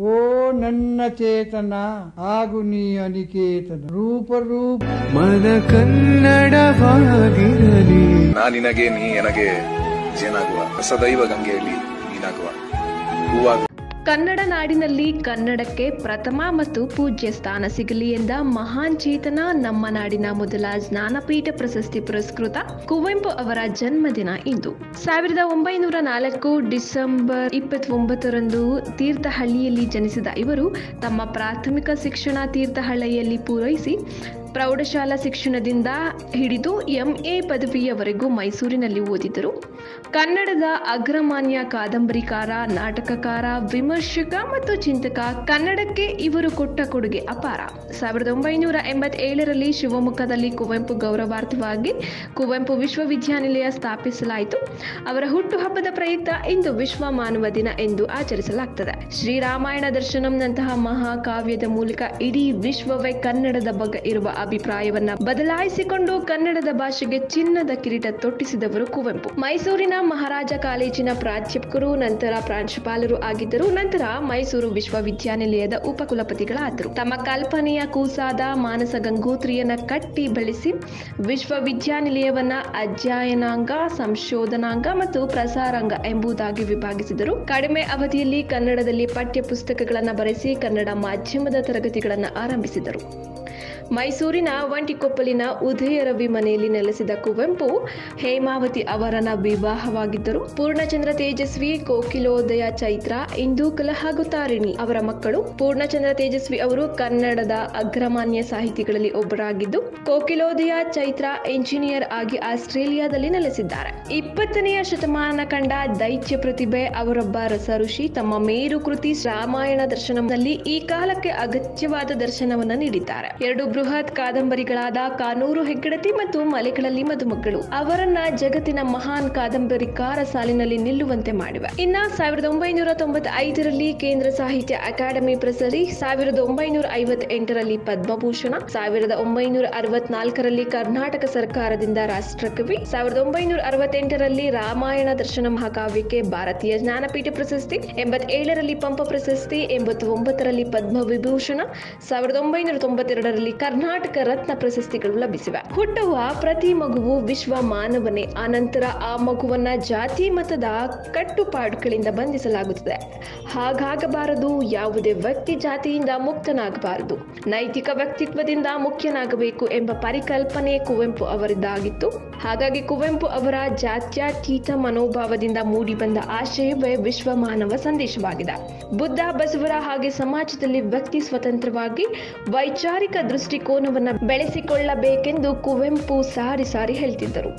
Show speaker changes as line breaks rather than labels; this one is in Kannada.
ಓ ನನ್ನ ಚೇತನ ಆಗು ನೀ ಅನಿಕೇತನ ರೂಪ
ಮನ ಕನ್ನಡವಾಗಿರಲಿ.
ನಾ ನಿನಗೆ ನೀ ನನಗೆ ಜೇನಾಗುವ ಸದೈವ ಗಂಗೆಯಲ್ಲಿ ನೀನಾಗುವ ಹೂವಾಗುವ.
ಕನ್ನಡ ನಾಡಿನಲ್ಲಿ ಕನ್ನಡಕ್ಕೆ ಪ್ರಥಮ ಮತ್ತು ಪೂಜ್ಯ ಸ್ಥಾನ ಸಿಗಲಿ ಎಂದ ಮಹಾನ್ ಚೇತನ ನಮ್ಮ ನಾಡಿನ ಮೊದಲ ಜ್ಞಾನಪೀಠ ಪ್ರಶಸ್ತಿ ಪುರಸ್ಕೃತ ಕುವೆಂಪು ಅವರ ಜನ್ಮದಿನ ಇಂದು. 1904 ಡಿಸೆಂಬರ್ 29ರಂದು ತೀರ್ಥಹಳ್ಳಿಯಲ್ಲಿ ಜನಿಸಿದ ಇವರು ತಮ್ಮ ಪ್ರಾಥಮಿಕ ಶಿಕ್ಷಣ ತೀರ್ಥಹಳ್ಳಿಯಲ್ಲಿ ಪೂರೈಸಿ ಪ್ರೌಢಶಾಲಾ ಶಿಕ್ಷಣದಿಂದ ಹಿಡಿದು MA ಪದವಿಯವರೆಗೂ ಮೈಸೂರಿನಲ್ಲಿ ಓದಿದರು. ಕನ್ನಡದ ಅಗ್ರಮಾನ್ಯ ಕಾದಂಬರಿಕಾರ, ನಾಟಕಕಾರ, ವಿಮರ್ಶಕ ಮತ್ತು ಚಿಂತಕ. ಕನ್ನಡಕ್ಕೆ ಇವರು ಕೊಟ್ಟ ಕೊಡುಗೆ ಅಪಾರ. 1987ರಲ್ಲಿ ಶಿವಮೊಗ್ಗದಲ್ಲಿ ಕುವೆಂಪು ಗೌರವಾರ್ಥವಾಗಿ ಕುವೆಂಪು ವಿಶ್ವವಿದ್ಯಾನಿಲಯ ಸ್ಥಾಪಿಸಲಾಯಿತು. ಅವರ ಹುಟ್ಟುಹಬ್ಬದ ಪ್ರಯುಕ್ತ ಇಂದು ವಿಶ್ವ ಮಾನವ ದಿನ ಎಂದು ಆಚರಿಸಲಾಗುತ್ತದೆ. ಶ್ರೀರಾಮಾಯಣ ದರ್ಶನಂನಂತಹ ಮಹಾಕಾವ್ಯದ ಮೂಲಕ ಇಡೀ ವಿಶ್ವವೇ ಕನ್ನಡದ ಬಗ್ಗೆ ಇರುವ ಅಭಿಪ್ರಾಯವನ್ನ ಬದಲಾಯಿಸಿಕೊಂಡು ಕನ್ನಡದ ಭಾಷೆಗೆ ಚಿನ್ನದ ಕಿರೀಟ ತೊಟ್ಟಿಸಿದವರು ಕುವೆಂಪು. ಮೈಸೂರಿನ ಮಹಾರಾಜ ಕಾಲೇಜಿನ ಪ್ರಾಧ್ಯಾಪಕರು, ನಂತರ ಪ್ರಾಂಶುಪಾಲರು ಆಗಿದ್ದರು. ನಂತರ ಮೈಸೂರು ವಿಶ್ವವಿದ್ಯಾನಿಲಯದ ಉಪಕುಲಪತಿಗಳಾದರು. ತಮ್ಮ ಕಲ್ಪನೆಯ ಕೂಸಾದ ಮಾನಸ ಗಂಗೋತ್ರಿಯನ್ನ ಕಟ್ಟಿ ಬೆಳೆಸಿ ವಿಶ್ವವಿದ್ಯಾನಿಲಯವನ್ನ ಅಧ್ಯಯನಾಂಗ, ಸಂಶೋಧನಾಂಗ ಮತ್ತು ಪ್ರಸಾರಾಂಗ ಎಂಬುದಾಗಿ ವಿಭಾಗಿಸಿದರು. ಕಡಿಮೆ ಅವಧಿಯಲ್ಲಿ ಕನ್ನಡದಲ್ಲಿ ಪಠ್ಯ ಪುಸ್ತಕಗಳನ್ನು ಬರೆಸಿ ಕನ್ನಡ ಮಾಧ್ಯಮದ ತರಗತಿಗಳನ್ನು ಆರಂಭಿಸಿದರು. ಮೈಸೂರಿನ ವಂಟಿಕೊಪ್ಪಲಿನ ಉದಯ ರವಿ ಮನೆಯಲ್ಲಿ ನೆಲೆಸಿದ ಕುವೆಂಪು ಹೇಮಾವತಿ ಅವರನ್ನ ವಿವಾಹವಾಗಿದ್ದರು. ಪೂರ್ಣಚಂದ್ರ ತೇಜಸ್ವಿ, ಕೋಕಿಲೋದಯ ಚೈತ್ರ, ಇಂದೂಕಲ ಹಾಗೂ ತಾರಿಣಿ ಅವರ ಮಕ್ಕಳು. ಪೂರ್ಣಚಂದ್ರ ತೇಜಸ್ವಿ ಅವರು ಕನ್ನಡದ ಅಗ್ರಮಾನ್ಯ ಸಾಹಿತಿಗಳಲ್ಲಿ ಒಬ್ಬರಾಗಿದ್ದು, ಕೋಕಿಲೋದಯ ಚೈತ್ರ ಇಂಜಿನಿಯರ್ ಆಗಿ ಆಸ್ಟ್ರೇಲಿಯಾದಲ್ಲಿ ನೆಲೆಸಿದ್ದಾರೆ. 20ನೇ ಶತಮಾನ ಕಂಡ ದೈತ್ಯ ಪ್ರತಿಭೆ ಅವರೊಬ್ಬ ರಸ ಋಷಿ. ತಮ್ಮ ಮೇರು ಕೃತಿ ರಾಮಾಯಣ ದರ್ಶನದಲ್ಲಿ ಈ ಕಾಲಕ್ಕೆ ಅಗತ್ಯವಾದ ದರ್ಶನವನ್ನು ನೀಡಿದ್ದಾರೆ. 2 ಬೃಹತ್ ಕಾದಂಬರಿಗಳಾದ ಕಾನೂರು ಹೆಗ್ಗಡತಿ ಮತ್ತು ಮಲೆಗಳಲ್ಲಿ ಮದುಮಗಳು ಅವರನ್ನ ಜಗತ್ತಿನ ಮಹಾನ್ ಕಾದಂಬರಿಕಾರ ಸಾಲಿನಲ್ಲಿ ನಿಲ್ಲುವಂತೆ ಮಾಡಿವೆ. ಇನ್ನ 1995ರಲ್ಲಿ ಕೇಂದ್ರ ಸಾಹಿತ್ಯ ಅಕಾಡೆಮಿ ಪ್ರಶಸ್ತಿ, 1958ರಲ್ಲಿ ಪದ್ಮಭೂಷಣ, 1964ರಲ್ಲಿ ಕರ್ನಾಟಕ ಸರ್ಕಾರದಿಂದ ರಾಷ್ಟ್ರಕವಿ, 1968ರಲ್ಲಿ ರಾಮಾಯಣ ದರ್ಶನ ಮಹಾಕಾವ್ಯಕ್ಕೆ ಭಾರತೀಯ ಜ್ಞಾನಪೀಠ ಪ್ರಶಸ್ತಿ, 87ರಲ್ಲಿ ಪಂಪ ಪ್ರಶಸ್ತಿ, 89ರಲ್ಲಿ ಪದ್ಮವಿಭೂಷಣ, 1992ರಲ್ಲಿ ಕರ್ನಾಟಕ ರತ್ನ ಪ್ರಶಸ್ತಿಗಳು ಲಭಿಸಿವೆ. ಹುಟ್ಟುವ ಪ್ರತಿ ಮಗುವು ವಿಶ್ವ ಮಾನವನೇ. ಆನಂತರ ಆ ಮಗುವನ್ನ ಜಾತಿ ಮತದ ಕಟ್ಟುಪಾಡುಗಳಿಂದ ಬಂಧಿಸಲಾಗುತ್ತದೆ. ಹಾಗಾಗಬಾರದು. ಯಾವುದೇ ವ್ಯಕ್ತಿ ಜಾತಿಯಿಂದ ಮುಕ್ತನಾಗಬಾರದು, ನೈತಿಕ ವ್ಯಕ್ತಿತ್ವದಿಂದ ಮುಖ್ಯನಾಗಬೇಕು ಎಂಬ ಪರಿಕಲ್ಪನೆ ಕುವೆಂಪು ಅವರಿದ್ದಾಗಿತ್ತು. ಹಾಗಾಗಿ ಕುವೆಂಪು ಅವರ ಜಾತ್ಯತೀತ ಮನೋಭಾವದಿಂದ ಮೂಡಿಬಂದ ಆಶಯವೇ ವಿಶ್ವ ಮಾನವ ಸಂದೇಶವಾಗಿದೆ. ಬುದ್ಧ, ಬಸವರ ಹಾಗೆ ಸಮಾಜದಲ್ಲಿ ವ್ಯಕ್ತಿ ಸ್ವತಂತ್ರವಾಗಿ ವೈಚಾರಿಕ ದೃಷ್ಟಿಕೋನವನ್ನು ಬೆಳೆಸಿಕೊಳ್ಳಬೇಕೆಂದು ಕುವೆಂಪು ಸಾರಿ ಹೇಳ್ತಿದ್ದರು.